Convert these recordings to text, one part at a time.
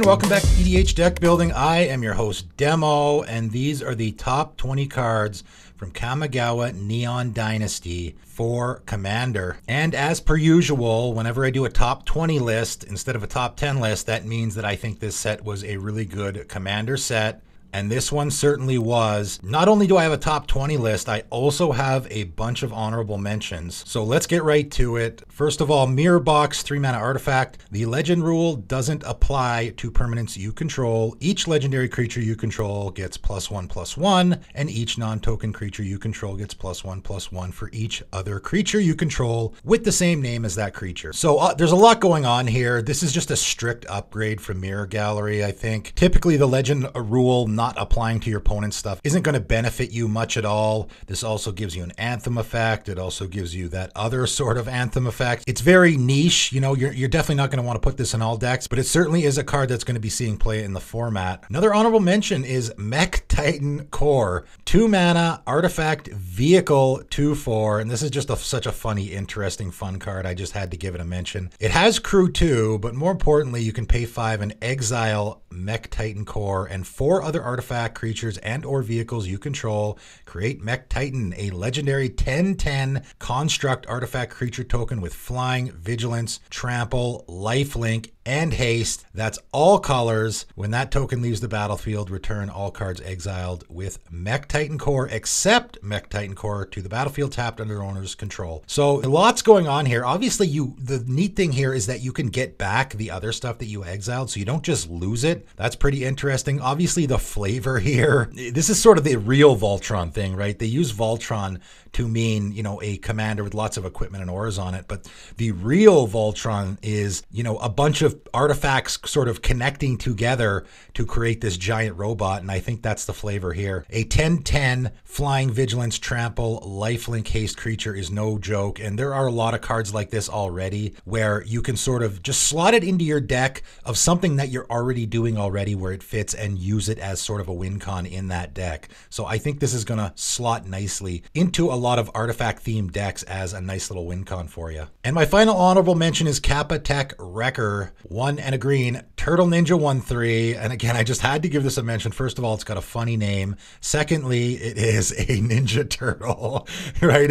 And welcome back to EDH Deck Building. I am your host, Demo, and these are the top 20 cards from Kamigawa Neon Dynasty for Commander. And as per usual, whenever I do a top 20 list instead of a top 10 list, that means that I think this set was a really good Commander set. And this one certainly was. Not only do I have a top 20 list, I also have a bunch of honorable mentions. So let's get right to it. First of all, Mirror Box, 3-mana artifact. The legend rule doesn't apply to permanents you control. Each legendary creature you control gets +1/+1, and each non-token creature you control gets +1/+1 for each other creature you control with the same name as that creature. So there's a lot going on here. This is just a strict upgrade from Mirror Gallery, I think. Typically, the legend rule not applying to your opponent's stuff isn't going to benefit you much at all. This also gives you an Anthem effect. It also gives you that other sort of Anthem effect. It's very niche. You know, you're definitely not going to want to put this in all decks, but it certainly is a card that's going to be seeing play in the format. Another honorable mention is Mech Titan Core, 2-mana artifact vehicle 2/4, and this is just such a funny, interesting, fun card. I just had to give it a mention. It has crew 2, but more importantly, you can pay 5 and exile Mech Titan Core and 4 other artifact creatures and or vehicles you control. Create Mech Titan, a legendary 10/10 construct artifact creature token with flying, vigilance, trample, lifelink, and haste. That's all colors. When that token leaves the battlefield, return all cards exiled with Mech Titan Core except Mech Titan Core to the battlefield tapped under owner's control. So lots going on here. Obviously, the neat thing here is that you can get back the other stuff that you exiled, so you don't just lose it. That's pretty interesting. Obviously, the flavor here, this is sort of the real Voltron thing, right? They use Voltron to mean, you know, a commander with lots of equipment and auras on it. But the real Voltron is, you know, a bunch of artifacts sort of connecting together to create this giant robot. And I think that's the flavor here. A 10/10 flying, vigilance, trample, lifelink, haste creature is no joke. And there are a lot of cards like this already where you can sort of just slot it into your deck of something that you're already doing already where it fits and use it as sort of a win con in that deck. So I think this is going to slot nicely into a lot of artifact themed decks as a nice little win con for you. And my final honorable mention is Kappa Tech Wrecker, 1 and a green, Turtle Ninja 1/3. And again, I just had to give this a mention. First of all, it's got a funny name. Secondly, it is a Ninja Turtle, right?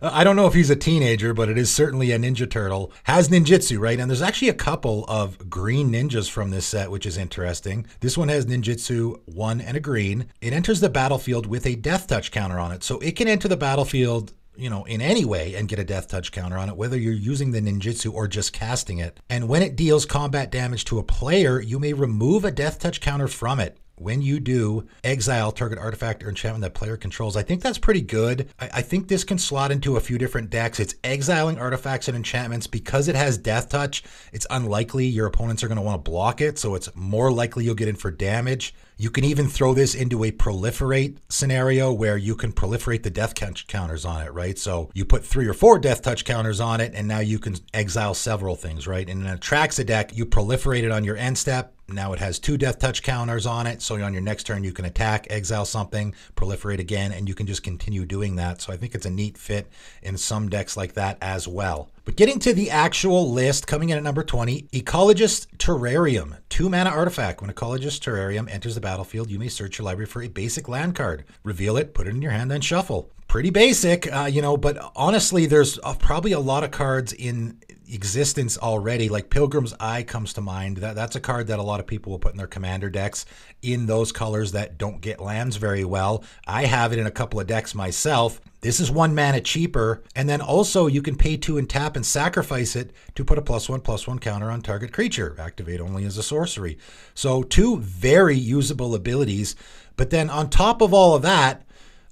I don't know if he's a teenager, but it is certainly a Ninja Turtle. Has ninjutsu, right? And there's actually a couple of green ninjas from this set, which is interesting. This one has ninjutsu, 1 and a green. It enters the battlefield with a death touch counter on it. So it can enter the battlefield, you know, in any way and get a death touch counter on it, whether you're using the ninjutsu or just casting it. And when it deals combat damage to a player, you may remove a death touch counter from it. When you do, exile target artifact or enchantment that player controls. I think that's pretty good. I think this can slot into a few different decks. It's exiling artifacts and enchantments. Because it has death touch, it's unlikely your opponents are going to want to block it, so it's more likely you'll get in for damage. You can even throw this into a proliferate scenario where you can proliferate the death touch counters on it, right? So you put 3 or 4 death touch counters on it, and now you can exile several things, right? And in a Traxa deck, you proliferate it on your end step. Now it has 2 death touch counters on it. So on your next turn, you can attack, exile something, proliferate again, and you can just continue doing that. So I think it's a neat fit in some decks like that as well. But getting to the actual list, coming in at number 20, Ecologist Terrarium, 2-mana artifact. When Ecologist Terrarium enters the battlefield, you may search your library for a basic land card. Reveal it, put it in your hand, then shuffle. Pretty basic, you know, but honestly, there's probably a lot of cards in existence already. Like Pilgrim's Eye comes to mind. That's a card that a lot of people will put in their commander decks in those colors that don't get lands very well. I have it in a couple of decks myself. This is 1 mana cheaper, and then also you can pay 2 and tap and sacrifice it to put a +1/+1 counter on target creature. Activate only as a sorcery. So 2 very usable abilities, but then on top of all of that,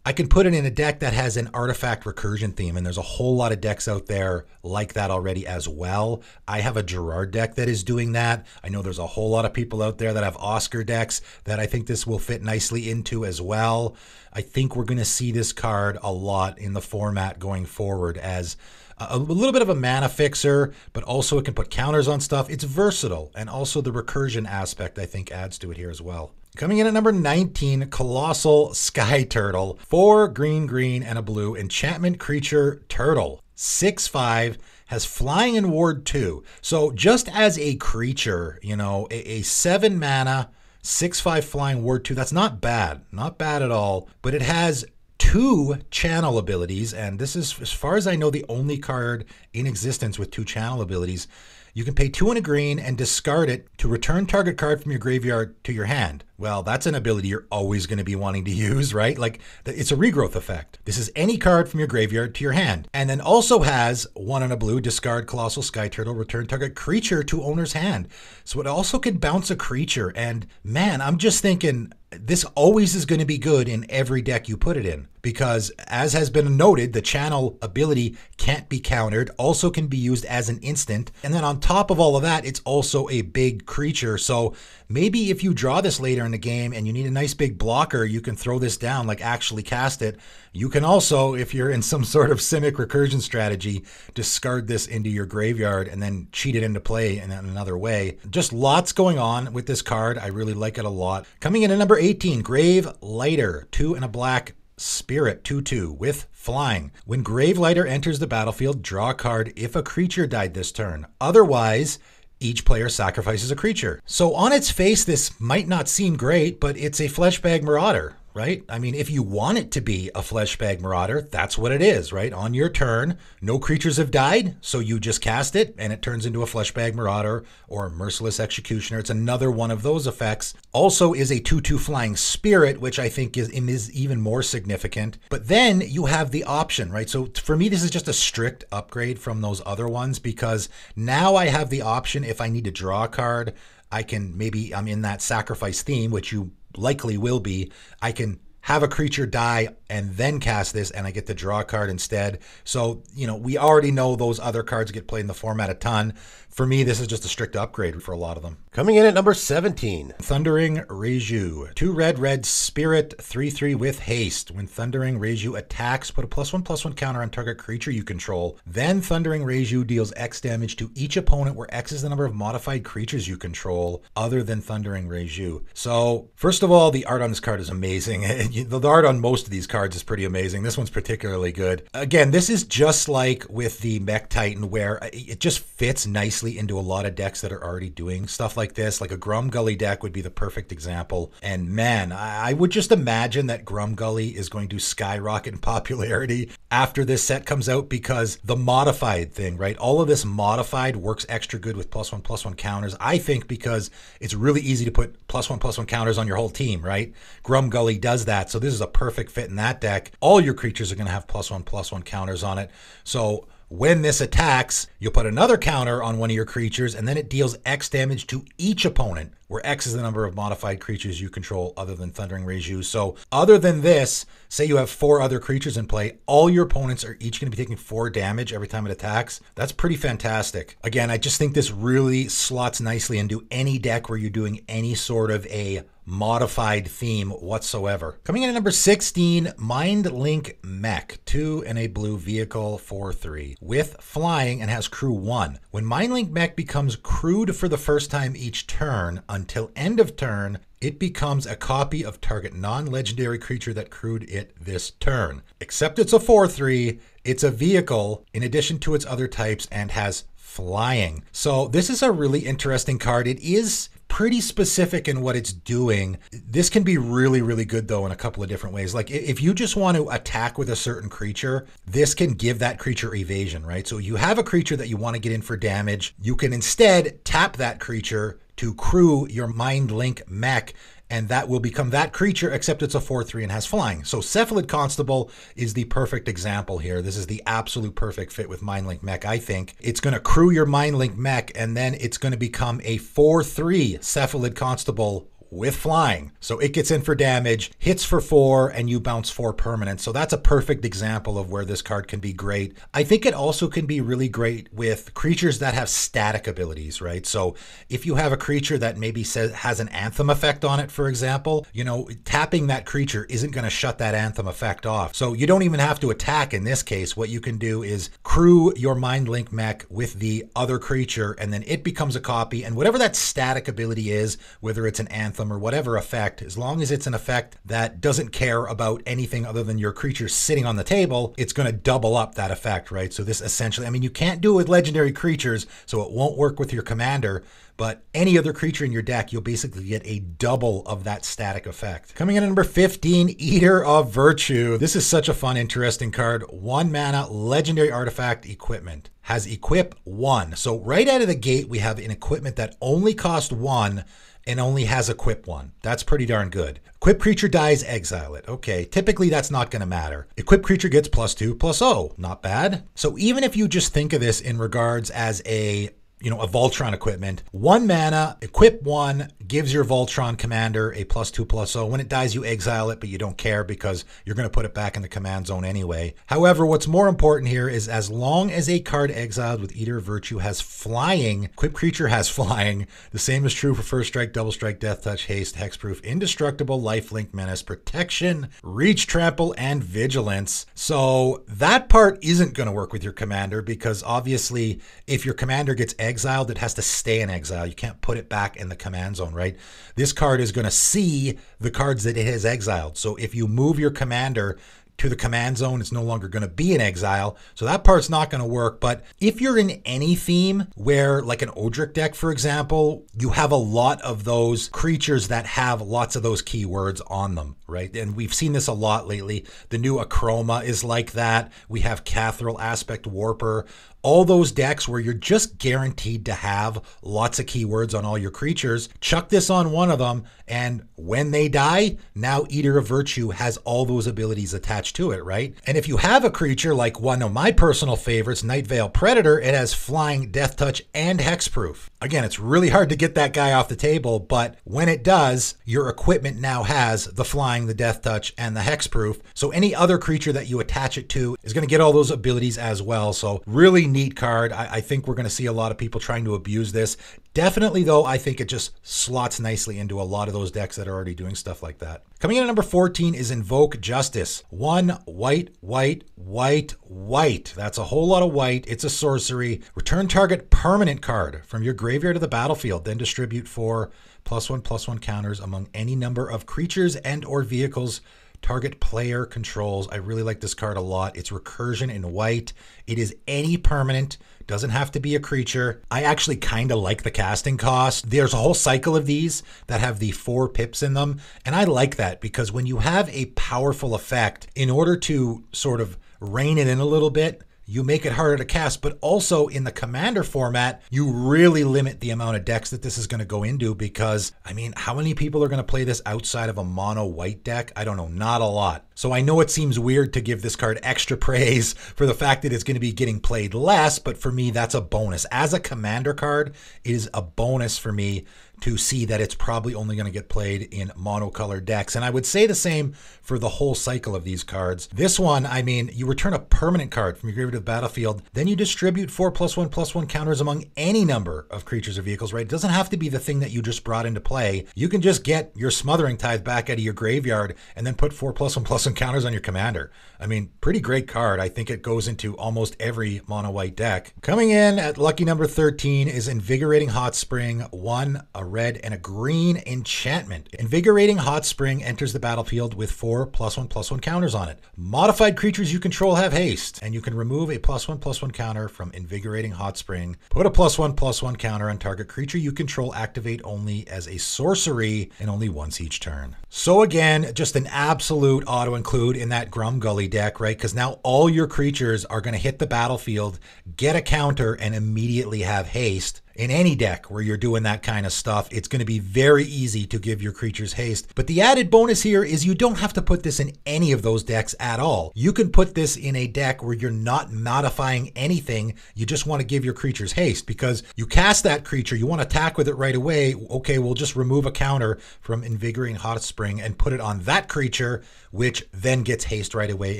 I can put it in a deck that has an artifact recursion theme, and there's a whole lot of decks out there like that already as well. I have a Gerard deck that is doing that. I know there's a whole lot of people out there that have Oscar decks that I think this will fit nicely into as well. I think we're going to see this card a lot in the format going forward as a little bit of a mana fixer, but also it can put counters on stuff. It's versatile, and also the recursion aspect I think adds to it here as well. Coming in at number 19, Colossal Sky Turtle. 4 green, green, and a blue enchantment creature turtle. 6/5, has flying in Ward 2. So just as a creature, you know, a 7 mana, 6/5 flying Ward 2, that's not bad. Not bad at all. But it has 2 channel abilities, and this is, as far as I know, the only card in existence with 2 channel abilities. You can pay 2 and a green and discard it to return target card from your graveyard to your hand. Well, that's an ability you're always going to be wanting to use, right? Like, it's a regrowth effect. This is any card from your graveyard to your hand. And then also has 1 and a blue, discard Colossal Sky Turtle, return target creature to owner's hand. So it also can bounce a creature. And man, I'm just thinking, this always is going to be good in every deck you put it in, because as has been noted, the channel ability can't be countered, also can be used as an instant. And then on top of all of that, it's also a big creature. So maybe if you draw this later in the game and you need a nice big blocker, you can throw this down, like actually cast it. You can also, if you're in some sort of Simic recursion strategy, discard this into your graveyard and then cheat it into play in another way. Just lots going on with this card. I really like it a lot. Coming in at number 18, Grave Lighter, 2 and a black spirit, 2/2 with flying. When Grave Lighter enters the battlefield, draw a card if a creature died this turn. Otherwise, each player sacrifices a creature. So on its face, this might not seem great, but it's a Fleshbag Marauder, right? I mean, if you want it to be a Fleshbag Marauder, that's what it is, right? On your turn, no creatures have died, so you just cast it and it turns into a Fleshbag Marauder or a Merciless Executioner. It's another one of those effects. Also is a 2/2 flying spirit, which I think is even more significant. But then you have the option, right? So for me, this is just a strict upgrade from those other ones, because now I have the option, if I need to draw a card, I can, maybe I'm in that sacrifice theme, which you likely will be, I can have a creature die and then cast this, and I get to draw a card instead. So, you know, we already know those other cards get played in the format a ton. For me, this is just a strict upgrade for a lot of them. Coming in at number 17. Thundering Reiju. 2 red spirit, 3/3 with haste. When Thundering Reiju attacks, put a +1/+1 counter on target creature you control. Then Thundering Reiju deals X damage to each opponent, where X is the number of modified creatures you control other than Thundering Reiju. So, first of all, the art on this card is amazing. The art on most of these cards is pretty amazing. This one's particularly good. Again, this is just like with the Mech Titan, where it just fits nicely into a lot of decks that are already doing stuff like this. Like a Grumgully deck would be the perfect example. And man, I would just imagine that Grumgully is going to skyrocket in popularity after this set comes out, because the modified thing, right? All of this modified works extra good with +1/+1 counters, I think, because it's really easy to put +1/+1 counters on your whole team, right? Grumgully does that. So this is a perfect fit in that deck. All your creatures are going to have +1/+1 counters on it. So when this attacks, you'll put another counter on one of your creatures, and then it deals X damage to each opponent, where X is the number of modified creatures you control other than Thundering Reiju. So other than this, say you have 4 other creatures in play, all your opponents are each going to be taking 4 damage every time it attacks. That's pretty fantastic. Again, I just think this really slots nicely into any deck where you're doing any sort of a modified theme whatsoever. Coming in at number 16, Mindlink Mech, 2 and a blue vehicle, 4/3 with flying, and has crew 1. When Mindlink Mech becomes crewed for the first time each turn until end of turn, it becomes a copy of target non-legendary creature that crewed it this turn. Except it's a 4/3, it's a vehicle in addition to its other types, and has flying. So this is a really interesting card. It is pretty specific in what it's doing. This can be really, really good though in a couple of different ways. Like if you just want to attack with a certain creature, this can give that creature evasion, right? So you have a creature that you want to get in for damage. You can instead tap that creature to crew your Mindlink Mech, and that will become that creature, except it's a 4/3 and has flying. So Cephalid Constable is the perfect example here. This is the absolute perfect fit with Mindlink Mech, I think. It's going to crew your Mindlink Mech, and then it's going to become a 4/3 Cephalid Constable with flying. So it gets in for damage, hits for 4, and you bounce 4 permanents. So that's a perfect example of where this card can be great. I think it also can be really great with creatures that have static abilities, right? So if you have a creature that maybe has an Anthem effect on it, for example, you know, tapping that creature isn't going to shut that Anthem effect off. So you don't even have to attack in this case. What you can do is crew your Mindlink Mech with the other creature, and then it becomes a copy, and whatever that static ability is, whether it's an Anthem Cataclysm or whatever effect, as long as it's an effect that doesn't care about anything other than your creature sitting on the table, it's going to double up that effect, right? So this essentially, I mean, you can't do it with legendary creatures, so it won't work with your commander, but any other creature in your deck, you'll basically get a double of that static effect. Coming in at number 15, Eater of Virtue. This is such a fun, interesting card. 1 mana, legendary artifact, equipment. Has equip 1. So right out of the gate, we have an equipment that only costs 1 and only has equip 1. That's pretty darn good. Equip creature dies, exile it. Okay, typically that's not going to matter. Equip creature gets +2/+0. Not bad. So even if you just think of this in regards as a Voltron equipment, 1 mana, equip 1, gives your Voltron commander a +2/+0. When it dies, you exile it, but you don't care because you're going to put it back in the command zone anyway. However, what's more important here is as long as a card exiled with Eater of Virtue has flying, equip creature has flying. The same is true for first strike, double strike, death touch, haste, hexproof, indestructible, lifelink, menace, protection, reach, trample, and vigilance. So that part isn't going to work with your commander because obviously if your commander gets exiled, it has to stay in exile. You can't put it back in the command zone, right? This card is going to see the cards that it has exiled. So if you move your commander to the command zone, it's no longer going to be in exile. So that part's not going to work. But if you're in any theme where, like an Odric deck, for example, you have a lot of those creatures that have lots of those keywords on them, right? And we've seen this a lot lately. The new Akroma is like that. We have Cathril, Aspect Warper, all those decks where you're just guaranteed to have lots of keywords on all your creatures. Chuck this on one of them, and when they die, now Eater of Virtue has all those abilities attached to it, right? And if you have a creature like one of my personal favorites, Nightveil Predator, it has flying, death touch, and hexproof. Again, it's really hard to get that guy off the table, but when it does, your equipment now has the flying, the death touch, and the hexproof. So any other creature that you attach it to is going to get all those abilities as well. So really neat card. I think we're going to see a lot of people trying to abuse this. Definitely, though, I think it just slots nicely into a lot of those decks that are already doing stuff like that. Coming in at number 14 is Invoke Justice. 1 white, white, white, white. That's a whole lot of white. It's a sorcery. Return target permanent card from your graveyard to the battlefield. Then distribute 4 +1/+1 counters among any number of creatures and or vehicles target player controls. I really like this card a lot. It's recursion in white. It is any permanent. Doesn't have to be a creature. I actually kind of like the casting cost. There's a whole cycle of these that have the 4 pips in them. And I like that because when you have a powerful effect, in order to sort of rein it in a little bit, you make it harder to cast, but also in the commander format, you really limit the amount of decks that this is going to go into because, I mean, how many people are going to play this outside of a mono white deck? I don't know, not a lot. So I know it seems weird to give this card extra praise for the fact that it's going to be getting played less, but for me, that's a bonus. As a commander card, it is a bonus for me to see that it's probably only going to get played in monocolored decks. And I would say the same for the whole cycle of these cards. This one, I mean, you return a permanent card from your graveyard to the battlefield, then you distribute 4 +1/+1 counters among any number of creatures or vehicles, right? It doesn't have to be the thing that you just brought into play. You can just get your Smothering Tithe back out of your graveyard and then put 4 +1/+1 counters on your commander. I mean, pretty great card. I think it goes into almost every mono white deck. Coming in at lucky number 13 is Invigorating Hot Spring. 1, a red and a green enchantment. Invigorating Hot Spring enters the battlefield with 4 +1/+1 counters on it. Modified creatures you control have haste, and you can remove a +1/+1 counter from Invigorating Hot Spring. Put a +1/+1 counter on target creature you control, activate only as a sorcery and only once each turn. So again, just an absolute auto include in that Grumgully deck, right? Because now all your creatures are going to hit the battlefield, get a counter, and immediately have haste. In any deck where you're doing that kind of stuff, it's going to be very easy to give your creatures haste. But the added bonus here is you don't have to put this in any of those decks at all. You can put this in a deck where you're not modifying anything. You just want to give your creatures haste because you cast that creature, you want to attack with it right away. Okay, we'll just remove a counter from Invigorating Hot Spring and put it on that creature, which then gets haste right away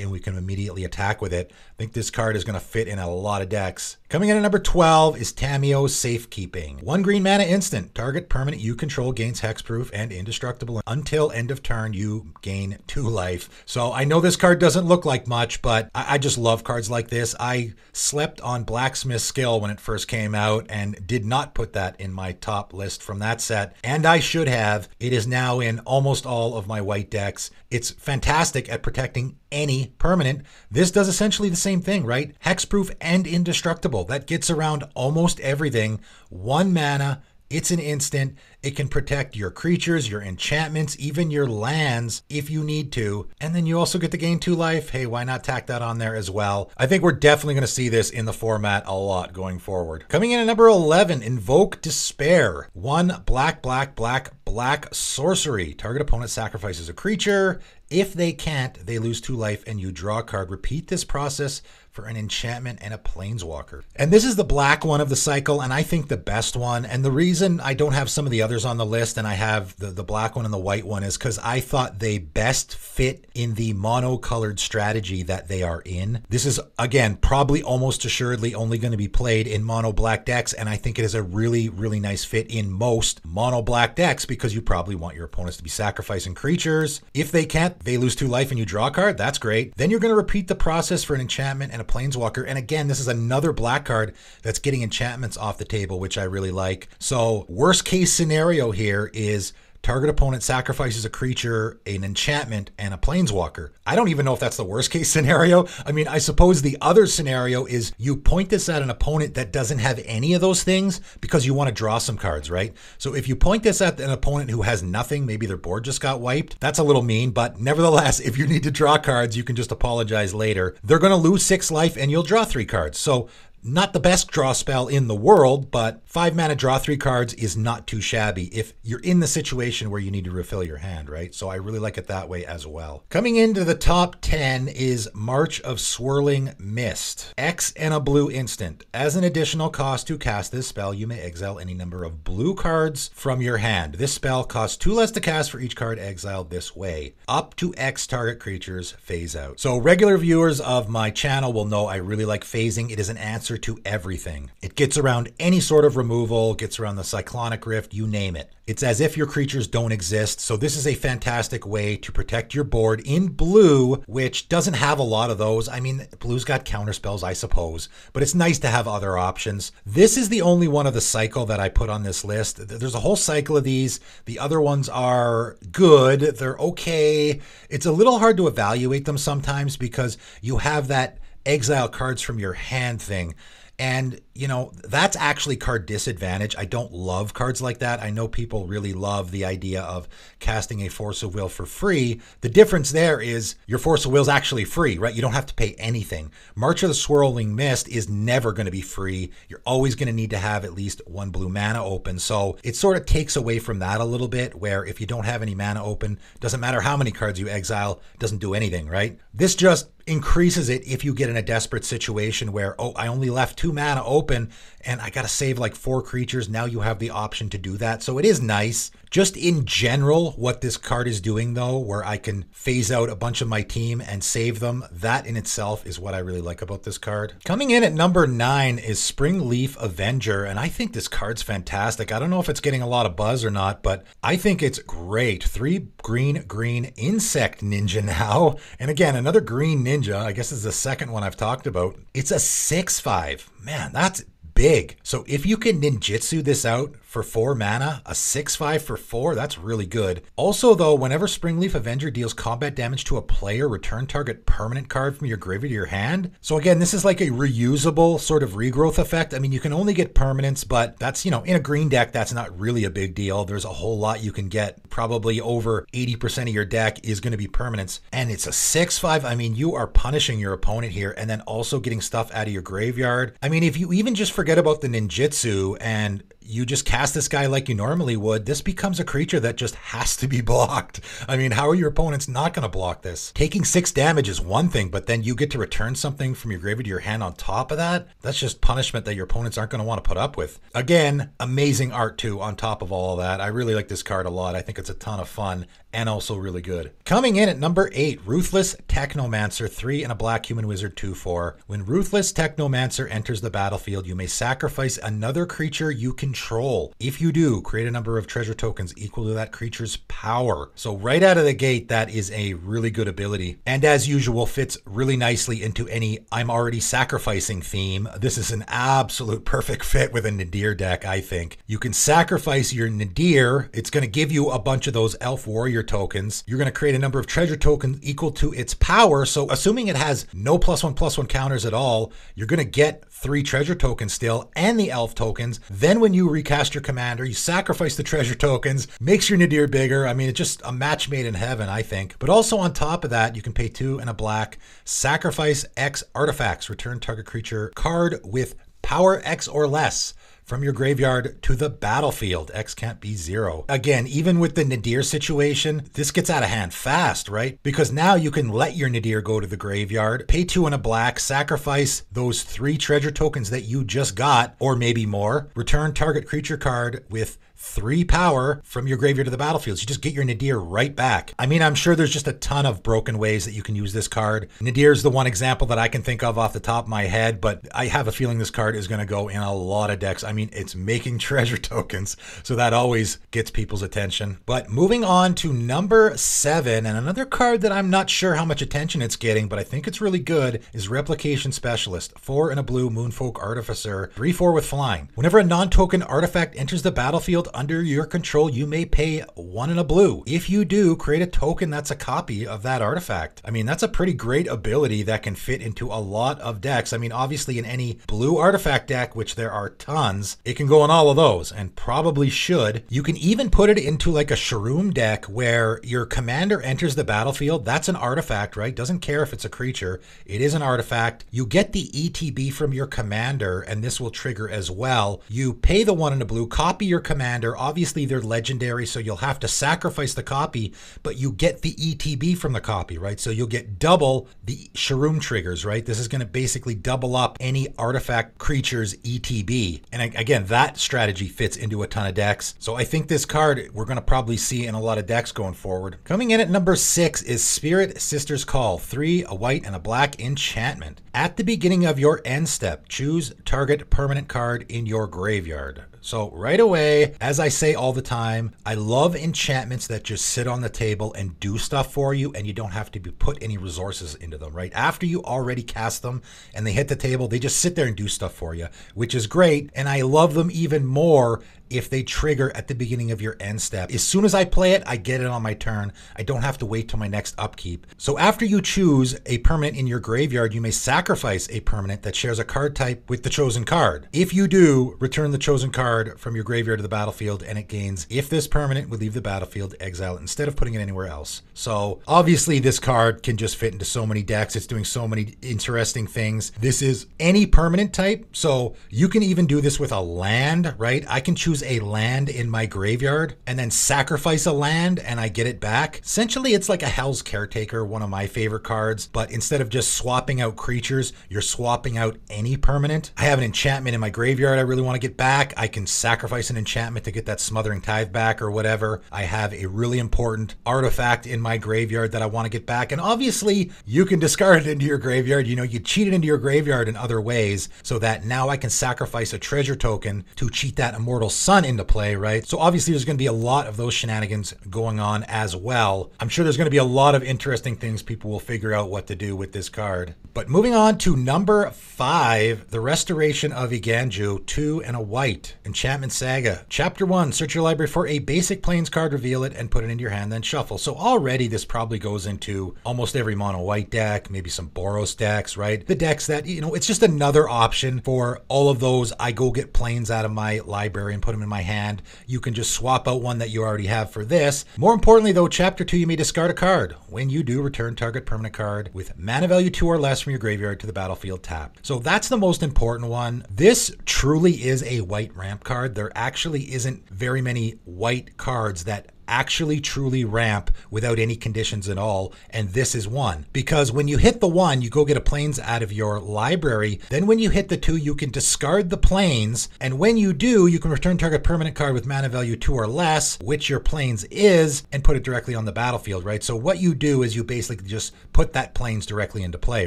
and we can immediately attack with it. I think this card is going to fit in a lot of decks. Coming in at number 12 is Tamio's Safekeeping. 1 green mana instant. Target permanent you control gains hexproof and indestructible. Until end of turn, you gain 2 life. So I know this card doesn't look like much, but I just love cards like this. I slept on Blacksmith Skill when it first came out and did not put that in my top list from that set. And I should have. It is now in almost all of my white decks. It's fantastic at protecting any permanent. This does essentially the same thing, right? Hexproof and indestructible. That gets around almost everything. 1 mana. It's an instant. It can protect your creatures, your enchantments, even your lands if you need to. And then you also get to gain 2 life. Hey, why not tack that on there as well? I think we're definitely going to see this in the format a lot going forward. Coming in at number 11, Invoke Despair. 1 black, black, black, black sorcery. Target opponent sacrifices a creature. If they can't, they lose 2 life and you draw a card. Repeat this process for an enchantment and a planeswalker. And this is the black one of the cycle, and I think the best one. And the reason I don't have some of the others on the list and I have the black one and the white one is because I thought they best fit in the mono-colored strategy that they are in. This is, again, probably almost assuredly only going to be played in mono black decks, and I think it is a really, really nice fit in most mono black decks because you probably want your opponents to be sacrificing creatures. If they can't, they lose 2 life and you draw a card. That's great. Then you're going to repeat the process for an enchantment and a planeswalker. And again, this is another black card that's getting enchantments off the table, which I really like. So worst case scenario here is target opponent sacrifices a creature, an enchantment, and a planeswalker. I don't even know if that's the worst case scenario. I mean, I suppose the other scenario is you point this at an opponent that doesn't have any of those things because you want to draw some cards, right? So if you point this at an opponent who has nothing, maybe their board just got wiped, that's a little mean, but nevertheless, if you need to draw cards, you can just apologize later. They're going to lose 6 life and you'll draw 3 cards. So not the best draw spell in the world, but 5 mana draw 3 cards is not too shabby if you're in the situation where you need to refill your hand, right? So I really like it that way as well. Coming into the top 10 is March of Swirling Mist. X and a blue instant. As an additional cost to cast this spell, you may exile any number of blue cards from your hand. This spell costs 2 less to cast for each card exiled this way. Up to X target creatures phase out. So regular viewers of my channel will know I really like phasing. It is an answer to everything. It gets around any sort of removal, gets around the Cyclonic Rift, you name it. It's as if your creatures don't exist. So this is a fantastic way to protect your board in blue, which doesn't have a lot of those. I mean, blue's got counterspells, I suppose, but it's nice to have other options. This is the only one of the cycle that I put on this list. There's a whole cycle of these. The other ones are good. They're okay. It's a little hard to evaluate them sometimes because you have that exile cards from your hand thing. And, you know, that's actually card disadvantage. I don't love cards like that. I know people really love the idea of casting a Force of Will for free. The difference there is your Force of Will is actually free, right? You don't have to pay anything. March of the Swirling Mist is never going to be free. You're always going to need to have at least 1 blue mana open. So it sort of takes away from that a little bit, where if you don't have any mana open, doesn't matter how many cards you exile, doesn't do anything, right? This just increases it if you get in a desperate situation where, oh, I only left 2 mana open and I got to save like 4 creatures. Now you have the option to do that. So it is nice. Just in general, what this card is doing though, where I can phase out a bunch of my team and save them, that in itself is what I really like about this card. Coming in at number 9 is Springleaf Avenger, and I think this card's fantastic. I don't know if it's getting a lot of buzz or not, but I think it's great. 3 green insect ninja now. And again, another green ninja. I guess this is the second one I've talked about. It's a 6/5. Man, that's big. So if you can ninjutsu this out for 4 mana, a 6/5 for 4, that's really good. Also though, whenever Springleaf Avenger deals combat damage to a player, return target permanent card from your graveyard to your hand. So again, this is like a reusable sort of regrowth effect. I mean, you can only get permanents, but that's, you know, in a green deck, that's not really a big deal. There's a whole lot you can get. Probably over 80% of your deck is going to be permanents. And it's a 6/5. I mean, you are punishing your opponent here and then also getting stuff out of your graveyard. I mean, if you even just forget about the ninjutsu and you just cast this guy like you normally would, this becomes a creature that just has to be blocked. I mean, how are your opponents not going to block this? Taking 6 damage is one thing, but then you get to return something from your graveyard to your hand on top of that? That's just punishment that your opponents aren't going to want to put up with. Again, amazing art too on top of all of that. I really like this card a lot. I think it's a ton of fun. and also really good. Coming in at number 8, Ruthless Technomancer, 3 and a black human wizard, 2/4. When Ruthless Technomancer enters the battlefield, you may sacrifice another creature you control. If you do, create a number of treasure tokens equal to that creature's power. So right out of the gate, that is a really good ability. And as usual, fits really nicely into any I'm already sacrificing theme. This is an absolute perfect fit with a Nadir deck, I think. You can sacrifice your Nadir. It's going to give you a bunch of those elf warrior tokens. You're going to create a number of treasure tokens equal to its power. So assuming it has no +1/+1 counters at all, you're going to get 3 treasure tokens still and the elf tokens. Then when you recast your commander, you sacrifice the treasure tokens, makes your Nadir bigger. I mean, it's just a match made in heaven, I think. But also on top of that, you can pay 2 and a black, sacrifice X artifacts, return target creature card with power X or less from your graveyard to the battlefield. X can't be 0. Again, even with the Nadir situation, this gets out of hand fast, right? Because now you can let your Nadir go to the graveyard, pay 2 and a black, sacrifice those 3 treasure tokens that you just got, or maybe more, return target creature card with 3 power from your graveyard to the battlefield. So you just get your Nadir right back. I mean, I'm sure there's just a ton of broken ways that you can use this card. Nadir is the one example that I can think of off the top of my head, but I have a feeling this card is going to go in a lot of decks. I mean, it's making treasure tokens, so that always gets people's attention. But moving on to number 7, and another card that I'm not sure how much attention it's getting, but I think it's really good, is Replication Specialist. 4 and a blue Moonfolk Artificer, 3/4 with flying. Whenever a non-token artifact enters the battlefield under your control, you may pay 1 and a blue. If you do, create a token that's a copy of that artifact. I mean, that's a pretty great ability that can fit into a lot of decks. I mean, obviously in any blue artifact deck, which there are tons, it can go in all of those, and probably should. You can even put it into like a Shroom deck where your commander enters the battlefield. That's an artifact, right? Doesn't care if it's a creature. It is an artifact. You get the ETB from your commander, and this will trigger as well. You pay the 1 and a blue, copy your commander. Obviously, they're legendary, so you'll have to sacrifice the copy, but you get the ETB from the copy, right? So you'll get double the Shroom triggers, right? This is going to basically double up any artifact creature's ETB. And again, that strategy fits into a ton of decks. So I think this card we're going to probably see in a lot of decks going forward. Coming in at number 6 is Spirit Sister's Call. 3, a white and a black enchantment. At the beginning of your end step, choose target permanent card in your graveyard. So right away, as I say all the time, I love enchantments that just sit on the table and do stuff for you, and you don't have to put any resources into them, right? After you already cast them and they hit the table, they just sit there and do stuff for you, which is great. And I love them even more if they trigger at the beginning of your end step. As soon as I play it, I get it on my turn. I don't have to wait till my next upkeep. So after you choose a permanent in your graveyard, you may sacrifice a permanent that shares a card type with the chosen card. If you do, return the chosen card from your graveyard to the battlefield, and it gains, if this permanent would leave the battlefield, exile it instead of putting it anywhere else. So obviously this card can just fit into so many decks. It's doing so many interesting things. This is any permanent type, so you can even do this with a land, right? I can choose a land in my graveyard and then sacrifice a land and I get it back. Essentially, it's like a Hell's Caretaker, one of my favorite cards, but instead of just swapping out creatures, you're swapping out any permanent. I have an enchantment in my graveyard I really want to get back. I can sacrifice an enchantment to get that Smothering Tithe back or whatever. I have a really important artifact in my graveyard that I want to get back. And obviously, you can discard it into your graveyard. You know, you cheat it into your graveyard in other ways so that now I can sacrifice a treasure token to cheat that Immortal Sun into play, right? So obviously there's going to be a lot of those shenanigans going on as well. I'm sure there's going to be a lot of interesting things people will figure out what to do with this card. But moving on to number 5, the Restoration of Ganju, 2 and a white. Enchantment Saga. Chapter 1, search your library for a basic Plains card, reveal it, and put it into your hand, then shuffle. So already this probably goes into almost every mono white deck, maybe some Boros decks, right? The decks that, you know, it's just another option for all of those. I go get Plains out of my library and put them in my hand. You can just swap out one that you already have for this. More importantly though, Chapter 2, you may discard a card. When you do, return target permanent card with mana value 2 or less from your graveyard to the battlefield tapped. So that's the most important one. This truly is a white ramp card. There actually isn't very many white cards that actually truly ramp without any conditions at all, and this is one. Because when you hit the 1, you go get a plains out of your library. Then when you hit the 2, you can discard the plains, and when you do, you can return target permanent card with mana value 2 or less, which your plains is, and put it directly on the battlefield, right? So what you do is you basically just put that plains directly into play,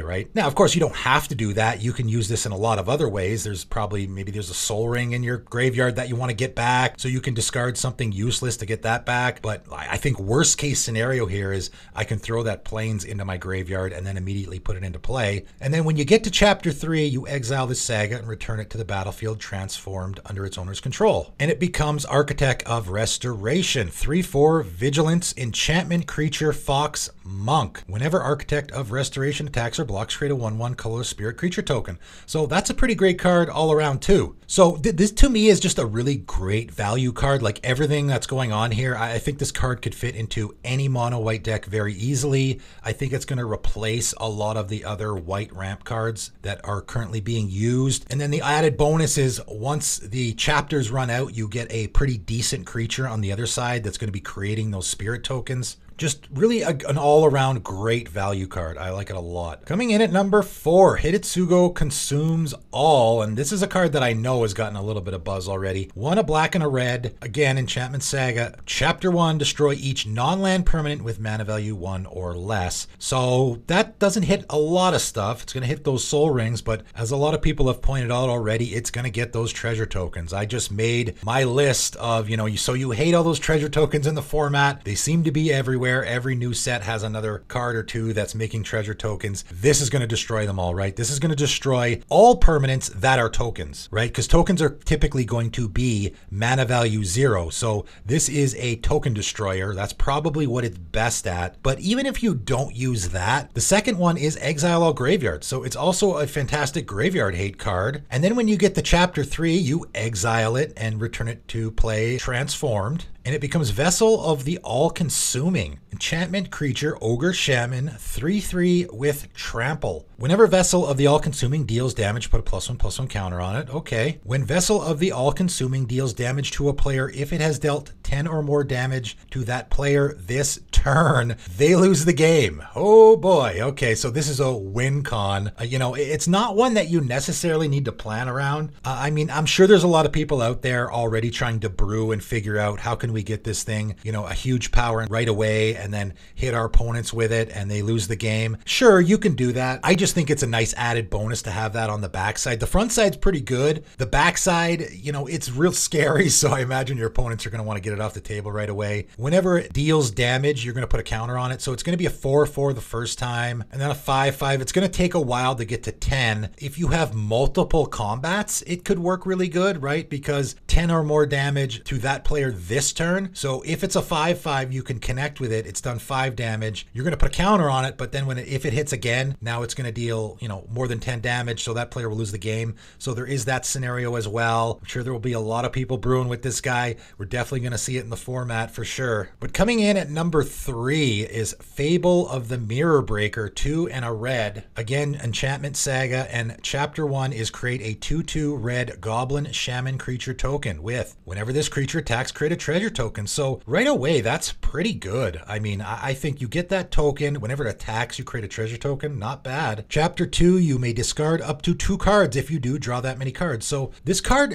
right? Now, of course, you don't have to do that. You can use this in a lot of other ways. Maybe there's a Soaring in your graveyard that you want to get back, so you can discard something useless to get that back. But I think worst case scenario here is I can throw that plains into my graveyard and then immediately put it into play. And then when you get to chapter 3, you exile the saga and return it to the battlefield transformed under its owner's control. And it becomes Architect of Restoration, 3/4 Vigilance, Enchantment Creature, Fox, Monk. Whenever Architect of Restoration attacks or blocks, create a 1/1 colorless spirit creature token. So that's a pretty great card all around too. So this to me is just a really great value card. Like everything that's going on here, I think this card could fit into any mono white deck very easily. I think it's going to replace a lot of the other white ramp cards that are currently being used. And then the added bonus is once the chapters run out, you get a pretty decent creature on the other side that's going to be creating those spirit tokens. Just really an all-around great value card. I like it a lot. Coming in at number 4, Hitsu Consumes All. And this is a card that I know has gotten a little bit of buzz already. 1, a black and a red. Again, Enchantment Saga. Chapter 1, destroy each non-land permanent with mana value 1 or less. So that doesn't hit a lot of stuff. It's going to hit those soul rings, but as a lot of people have pointed out already, it's going to get those treasure tokens. I just made my list of, so you hate all those treasure tokens in the format. They seem to be everywhere. Every new set has another card or two that's making treasure tokens. This is going to destroy them all, right? This is going to destroy all permanents that are tokens, right? Because tokens are typically going to be mana value 0. So this is a token destroyer. That's probably what it's best at. But even if you don't use that, the second one is exile all graveyards. So it's also a fantastic graveyard hate card. And then when you get to chapter 3, you exile it and return it to play transformed. And it becomes Vessel of the All-Consuming. Enchantment creature, Ogre Shaman, 3/3 with Trample. Whenever Vessel of the All-Consuming deals damage, put a +1/+1 counter on it. Okay. When Vessel of the All-Consuming deals damage to a player, if it has dealt 10 or more damage to that player this turn, they lose the game. Oh boy. Okay, so this is a win con. It's not one that you necessarily need to plan around. I'm sure there's a lot of people out there already trying to brew and figure out how can we get this thing, a huge power right away and then hit our opponents with it and they lose the game. Sure, you can do that. I just think it's a nice added bonus to have that on the backside. The front side's pretty good. The backside, it's real scary, so I imagine your opponents are going to want to get it off the table right away. Whenever it deals damage, you're going to put a counter on it. So it's going to be a 4/4 the first time and then a 5/5. It's going to take a while to get to 10. If you have multiple combats, it could work really good, right? Because 10 or more damage to that player this turn. So if it's a 5/5, you can connect with it. It's done 5 damage. You're going to put a counter on it, but then if it hits again, now it's going to deal, more than 10 damage. So that player will lose the game. So there is that scenario as well. I'm sure there will be a lot of people brewing with this guy. We're definitely going to see it in the format for sure. But coming in at number 3 is Fable of the Mirror Breaker, 2 and a red. Again, Enchantment Saga, and chapter 1 is create a 2/2 red Goblin Shaman creature token with whenever this creature attacks, create a treasure token. So right away, that's pretty good. I think you get that token. Whenever it attacks, you create a treasure token. Not bad. Chapter 2, you may discard up to 2 cards. If you do, draw that many cards. So this card,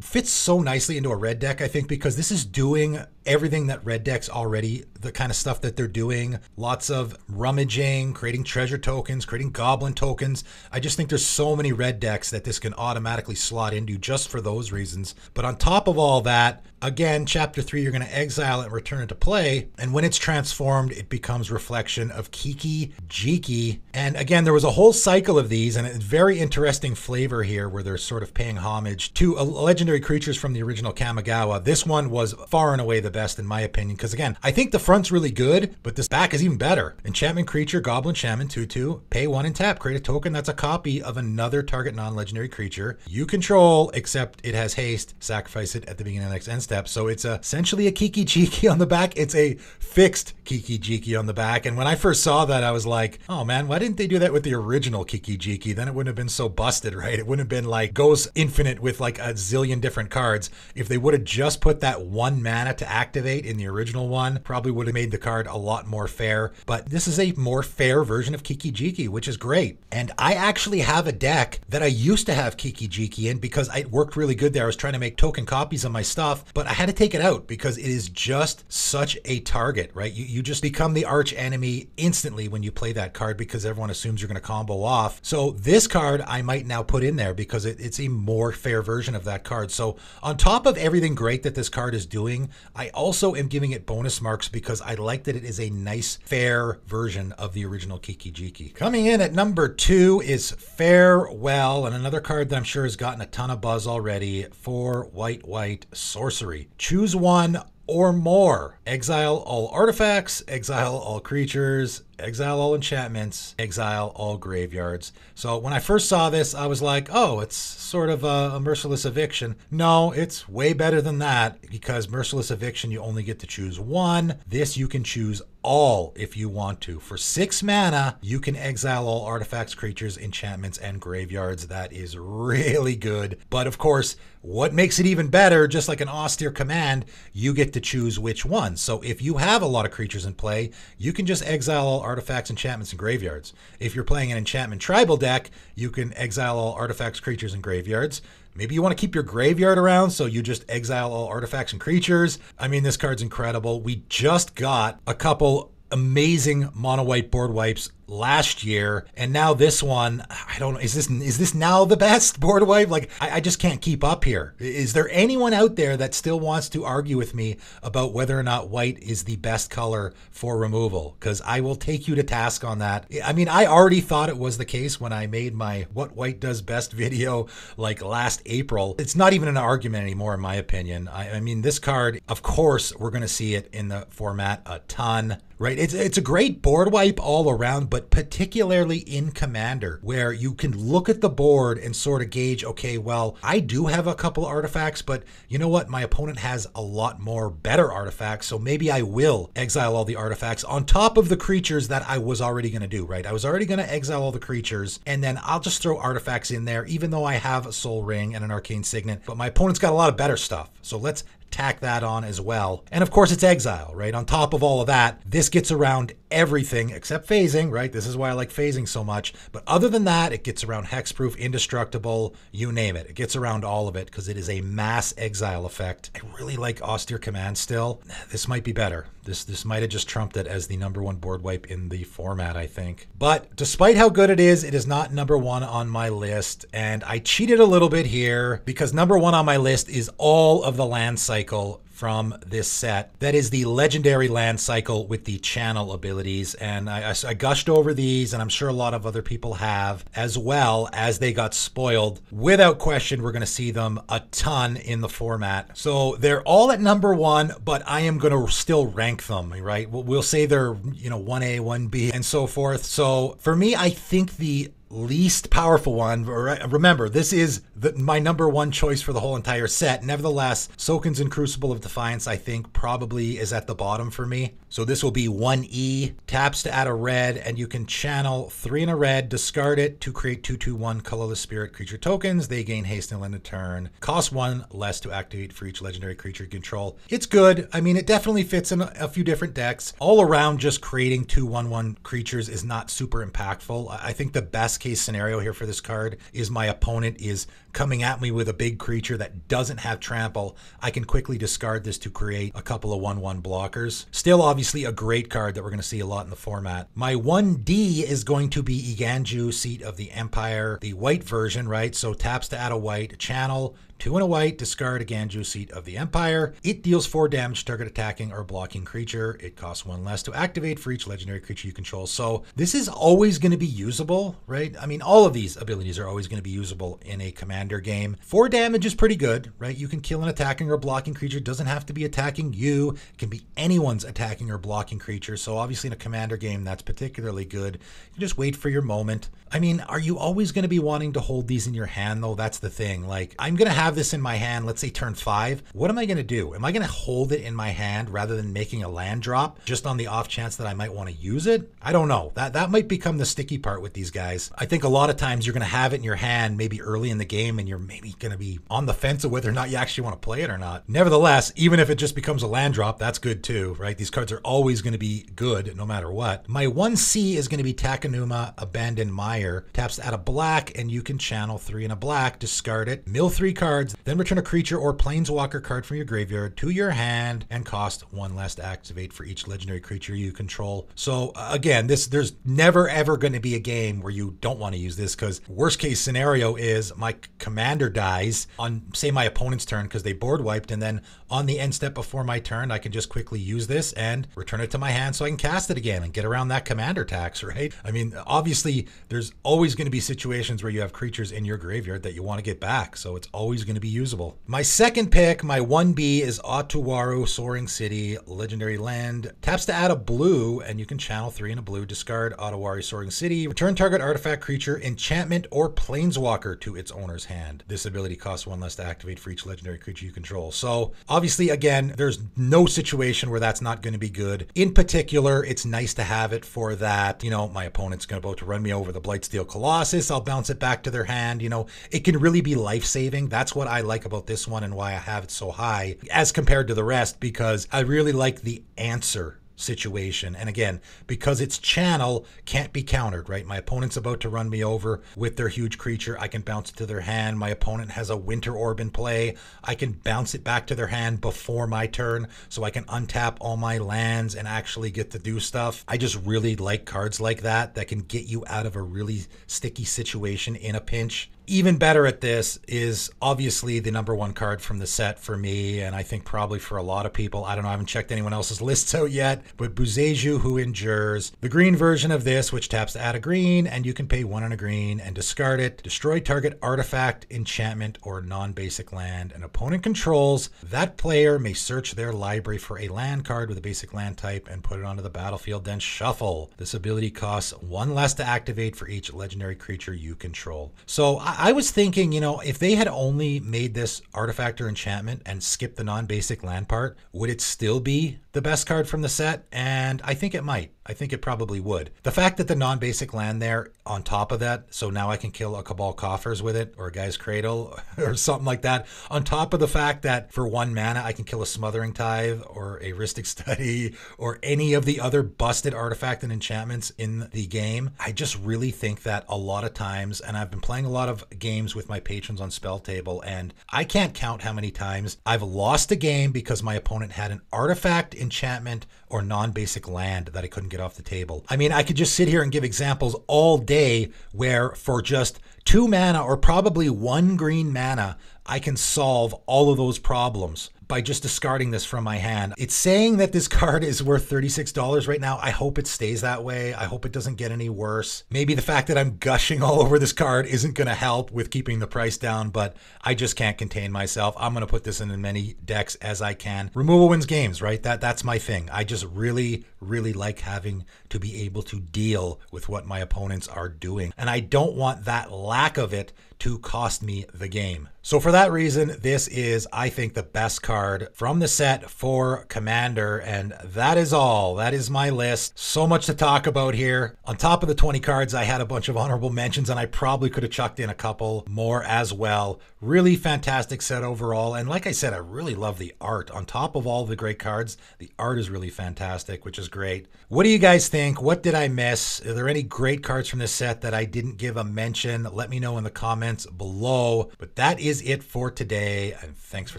fits so nicely into a red deck, I think, because this is doing everything that red decks already, the kind of stuff that they're doing. Lots of rummaging, creating treasure tokens, creating goblin tokens. I just think there's so many red decks that this can automatically slot into just for those reasons. But on top of all that, again, chapter 3, you're going to exile it and return it to play. And when it's transformed, it becomes Reflection of Kiki Jiki. And again, there was a whole cycle of these, and it's very interesting flavor here where they're sort of paying homage to legendary creatures from the original Kamigawa. This one was far and away the best in my opinion, because again, I think the front's really good, but this back is even better. Enchantment creature, Goblin Shaman, 2/2, pay 1 and tap, create a token that's a copy of another target non-legendary creature you control, except it has haste, sacrifice it at the beginning of the next end step. So it's essentially a Kiki Jiki on the back. It's a fixed Kiki Jiki on the back. And when I first saw that, I was like, oh man, why didn't they do that with the original Kiki Jiki? Then it wouldn't have been so busted, right? It wouldn't have been like goes infinite with like a zillion different cards. If they would have just put that 1 mana to activate in the original one. Probably would have made the card a lot more fair, but this is a more fair version of Kiki-Jiki, which is great. And I actually have a deck that I used to have Kiki-Jiki in because it worked really good there. I was trying to make token copies of my stuff, but I had to take it out because it is just such a target, right? You just become the arch enemy instantly when you play that card because everyone assumes you're going to combo off. So this card I might now put in there because it's a more fair version of that card. So on top of everything great that this card is doing, I also am giving it bonus marks because I like that it is a nice, fair version of the original Kiki-Jiki. Coming in at number 2 is Farewell, and another card that I'm sure has gotten a ton of buzz already. 4 white sorcery. Choose one or more. Exile all artifacts, exile all creatures, exile all enchantments, exile all graveyards. So when I first saw this, I was like, oh, it's sort of a merciless eviction. No, it's way better than that because merciless eviction, you only get to choose one. This you can choose all if you want to. For 6 mana, you can exile all artifacts, creatures, enchantments, and graveyards. That is really good. But of course, what makes it even better, just like an austere command, you get to choose which one. So if you have a lot of creatures in play, you can just exile all artifacts, enchantments, and graveyards. If you're playing an enchantment tribal deck, you can exile all artifacts, creatures, and graveyards. Maybe you want to keep your graveyard around, so you just exile all artifacts and creatures. I mean, this card's incredible. We just got a couple amazing mono white board wipes last year, and now this one, I don't know, is this now the best board wipe? Like, I just can't keep up here. Is there anyone out there that still wants to argue with me about whether or not white is the best color for removal? Because I will take you to task on that. I mean, I already thought it was the case when I made my What White Does Best video like last April. It's not even an argument anymore, in my opinion. I mean, this card, of course, we're going to see it in the format a ton, right? It's a great board wipe all around, but particularly in Commander, where you can look at the board and sort of gauge, okay, well, I do have a couple artifacts, but you know what? My opponent has a lot more better artifacts, so maybe I will exile all the artifacts on top of the creatures that I was already going to do, right? I was already going to exile all the creatures, and then I'll just throw artifacts in there, even though I have a Soul Ring and an Arcane Signet, but my opponent's got a lot of better stuff. So let's tack that on as well. And of course, it's exile, right? On top of all of that, this gets around everything except phasing, right? This is why I like phasing so much. But other than that, it gets around hexproof, indestructible, you name it. It gets around all of it because it is a mass exile effect. I really like austere command still. This might be better. This might have just trumped it as the #1 board wipe in the format, I think. But despite how good it is not #1 on my list. And I cheated a little bit here because #1 on my list is all of the land cycle from this set. That is the legendary land cycle with the channel abilities. And I gushed over these, and I'm sure a lot of other people have as well, as they got spoiled. Without question, we're going to see them a ton in the format. So they're all at #1, but I am going to still rank them, right? We'll say they're, 1A, 1B, and so forth. So for me, I think the least powerful one, remember, this is my #1 choice for the whole entire set. Nevertheless, Soken's and Crucible of Defiance, I think, probably is at the bottom for me. So this will be 1E, taps to add a red, and you can channel 3 in a red, discard it to create 2/2/1 colorless spirit creature tokens. They gain haste and end a turn. Cost 1 less to activate for each legendary creature you control. It's good. I mean, it definitely fits in a few different decks. All around, just creating 2/1/1 creatures is not super impactful. I think the best case scenario here for this card is my opponent is coming at me with a big creature that doesn't have trample. I can quickly discard this to create a couple of 1/1 blockers. Still obviously a great card that we're going to see a lot in the format. My 1D is going to be Ganju, Seat of the Empire, the white version, right? So taps to add a white, channel 2 and a white, discard a Ganju, Seat of the Empire. It deals 4 damage to target attacking or blocking creature. It costs 1 less to activate for each legendary creature you control. So this is always going to be usable, right? I mean, all of these abilities are always going to be usable in a Commander game. 4 damage is pretty good, right? You can kill an attacking or blocking creature. It doesn't have to be attacking you. It can be anyone's attacking or blocking creature. So obviously in a Commander game, that's particularly good. You just wait for your moment. I mean, are you always going to be wanting to hold these in your hand, though? That's the thing. Like, I'm going to have this in my hand, let's say turn 5, what am I going to do? Am I going to hold it in my hand rather than making a land drop just on the off chance that I might want to use it? I don't know. That might become the sticky part with these guys. I think a lot of times you're going to have it in your hand maybe early in the game and you're maybe going to be on the fence of whether or not you actually want to play it or not. Nevertheless, even if it just becomes a land drop, that's good too, right? These cards are always going to be good no matter what. My 1C is going to be Takenuma Abandoned Mire. Taps to add a black and you can channel 3 and a black, discard it, mill 3 cards, then return a creature or planeswalker card from your graveyard to your hand and cost 1 less to activate for each legendary creature you control. So again, there's never ever going to be a game where you don't want to use this, because worst case scenario is my commander dies on, say, my opponent's turn because they board wiped, and then on the end step before my turn, I can just quickly use this and return it to my hand so I can cast it again and get around that commander tax, right? I mean, obviously, there's always going to be situations where you have creatures in your graveyard that you want to get back, so it's always going to be usable. My second pick, my 1B, is Autowarrow Soaring City, legendary land. Taps to add a blue, and you can channel 3 and a blue, discard Autowarrow Soaring City, return target artifact, creature, enchantment, or planeswalker to its owner's hand. This ability costs 1 less to activate for each legendary creature you control. So obviously, again, there's no situation where that's not going to be good. In particular, it's nice to have it for that, you know, my opponent's going to about to run me over the Blightsteel Colossus, I'll bounce it back to their hand. You know, it can really be life-saving. That's what I like about this one and why I have it so high as compared to the rest, because I really like the answer situation. And again, because its channel can't be countered, right? My opponent's about to run me over with their huge creature. I can bounce it to their hand. My opponent has a Winter Orb in play. I can bounce it back to their hand before my turn so I can untap all my lands and actually get to do stuff. I just really like cards like that can get you out of a really sticky situation in a pinch. Even better at this is obviously the #1 card from the set for me, and I think probably for a lot of people. I don't know, I haven't checked anyone else's lists out yet, but Buzaju, Who Endures. The green version of this, which taps to add a green, and you can pay 1 and a green and discard it. Destroy target artifact, enchantment, or non-basic land an opponent controls. That player may search their library for a land card with a basic land type and put it onto the battlefield, then shuffle. This ability costs 1 less to activate for each legendary creature you control. So I was thinking, you know, if they had only made this artifact or enchantment and skipped the non-basic land part, would it still be the best card from the set? And I think it might. I think it probably would. The fact that the non-basic land there on top of that, so now I can kill a Cabal Coffers with it, or a Guy's Cradle, or something like that, on top of the fact that for 1 mana I can kill a Smothering Tithe, or a Rhystic Study, or any of the other busted artifact and enchantments in the game. I just really think that a lot of times, and I've been playing a lot of games with my patrons on Spell Table, and I can't count how many times I've lost a game because my opponent had an artifact, enchantment, or non-basic land that I couldn't get off the table. I mean, I could just sit here and give examples all day where for just 2 mana or probably 1 green mana, I can solve all of those problems by just discarding this from my hand. It's saying that this card is worth $36 right now. I hope it stays that way. I hope it doesn't get any worse. Maybe the fact that I'm gushing all over this card isn't going to help with keeping the price down, but I just can't contain myself. I'm going to put this in as many decks as I can. Removal wins games, right? That's my thing. I just really like having to be able to deal with what my opponents are doing. And I don't want that lack of it to cost me the game. So for that reason, this is, I think, the best card from the set for Commander, and that is all. That is my list. So much to talk about here. On top of the 20 cards, I had a bunch of honorable mentions, and I probably could have chucked in a couple more as well. Really fantastic set overall, and like I said, I really love the art. On top of all the great cards, the art is really fantastic, which is great. What do you guys think? What did I miss? Are there any great cards from this set that I didn't give a mention? Let me know in the comments below. But that is it for today, and thanks for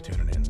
tuning in.